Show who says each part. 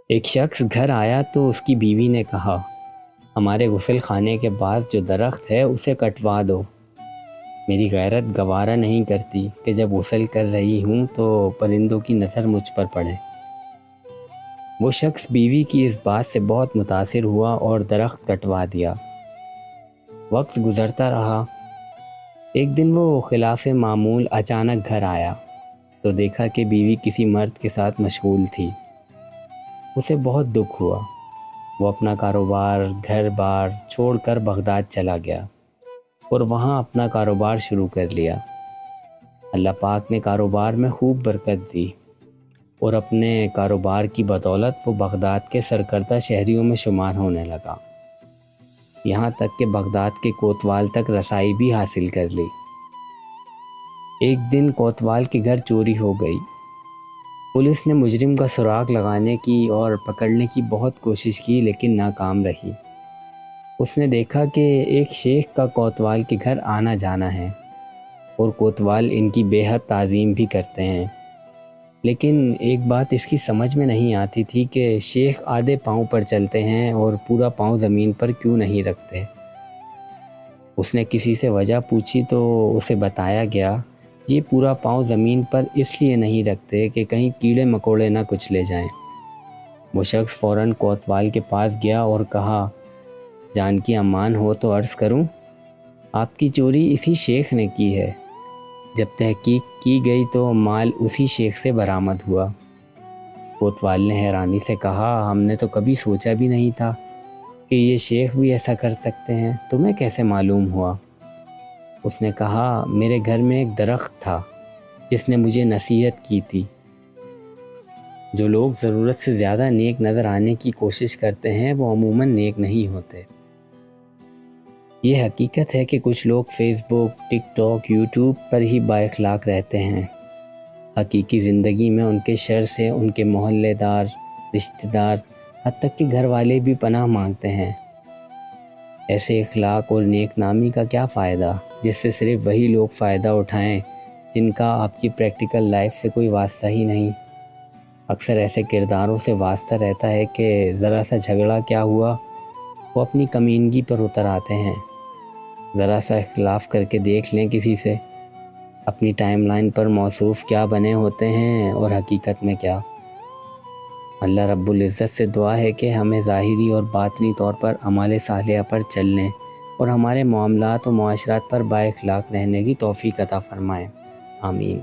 Speaker 1: ایک شخص گھر آیا تو اس کی بیوی نے کہا، ہمارے غسل خانے کے پاس جو درخت ہے اسے کٹوا دو۔ میری غیرت گوارا نہیں کرتی کہ جب غسل کر رہی ہوں تو پرندوں کی نظر مجھ پر پڑے۔ وہ شخص بیوی کی اس بات سے بہت متاثر ہوا اور درخت کٹوا دیا۔ وقت گزرتا رہا۔ ایک دن وہ خلاف معمول اچانک گھر آیا تو دیکھا کہ بیوی کسی مرد کے ساتھ مشغول تھی۔ اسے بہت دکھ ہوا۔ وہ اپنا کاروبار، گھر بار چھوڑ کر بغداد چلا گیا اور وہاں اپنا کاروبار شروع کر لیا۔ اللہ پاک نے کاروبار میں خوب برکت دی اور اپنے کاروبار کی بدولت وہ بغداد کے سرکردہ شہریوں میں شمار ہونے لگا، یہاں تک کہ بغداد کے کوتوال تک رسائی بھی حاصل کر لی۔ ایک دن کوتوال کے گھر چوری ہو گئی۔ پولیس نے مجرم کا سراغ لگانے کی اور پکڑنے کی بہت کوشش کی لیکن ناکام رہی۔ اس نے دیکھا کہ ایک شیخ کا کوتوال کے گھر آنا جانا ہے اور کوتوال ان کی بے حد تعظیم بھی کرتے ہیں، لیکن ایک بات اس کی سمجھ میں نہیں آتی تھی کہ شیخ آدھے پاؤں پر چلتے ہیں اور پورا پاؤں زمین پر کیوں نہیں رکھتے۔ اس نے کسی سے وجہ پوچھی تو اسے بتایا گیا، یہ پورا پاؤں زمین پر اس لیے نہیں رکھتے کہ کہیں کیڑے مکوڑے نہ کچھ لے جائیں۔ وہ شخص فوراً کوتوال کے پاس گیا اور کہا، جان کی امان ہو تو عرض کروں، آپ کی چوری اسی شیخ نے کی ہے۔ جب تحقیق کی گئی تو مال اسی شیخ سے برآمد ہوا۔ کوتوال نے حیرانی سے کہا، ہم نے تو کبھی سوچا بھی نہیں تھا کہ یہ شیخ بھی ایسا کر سکتے ہیں، تمہیں کیسے معلوم ہوا؟ اس نے کہا، میرے گھر میں ایک درخت تھا جس نے مجھے نصیحت کی تھی، جو لوگ ضرورت سے زیادہ نیک نظر آنے کی کوشش کرتے ہیں وہ عموماً نیک نہیں ہوتے۔ یہ حقیقت ہے کہ کچھ لوگ فیس بک، ٹک ٹاک، یوٹیوب پر ہی با اخلاق رہتے ہیں۔ حقیقی زندگی میں ان کے شر سے ان کے محلے دار، رشتہ دار، حتیٰ کہ گھر والے بھی پناہ مانگتے ہیں۔ ایسے اخلاق اور نیک نامی کا کیا فائدہ جس سے صرف وہی لوگ فائدہ اٹھائیں جن کا آپ کی پریکٹیکل لائف سے کوئی واسطہ ہی نہیں۔ اکثر ایسے کرداروں سے واسطہ رہتا ہے کہ ذرا سا جھگڑا کیا ہوا، وہ اپنی کمینگی پر اتر آتے ہیں۔ ذرا سا اختلاف کر کے دیکھ لیں کسی سے، اپنی ٹائم لائن پر موصوف کیا بنے ہوتے ہیں اور حقیقت میں کیا۔ اللہ رب العزت سے دعا ہے کہ ہمیں ظاہری اور باطنی طور پر اعمال صالحہ پر چلنے اور ہمارے معاملات و معاشرات پر با اخلاق رہنے کی توفیق عطا فرمائے۔ آمین۔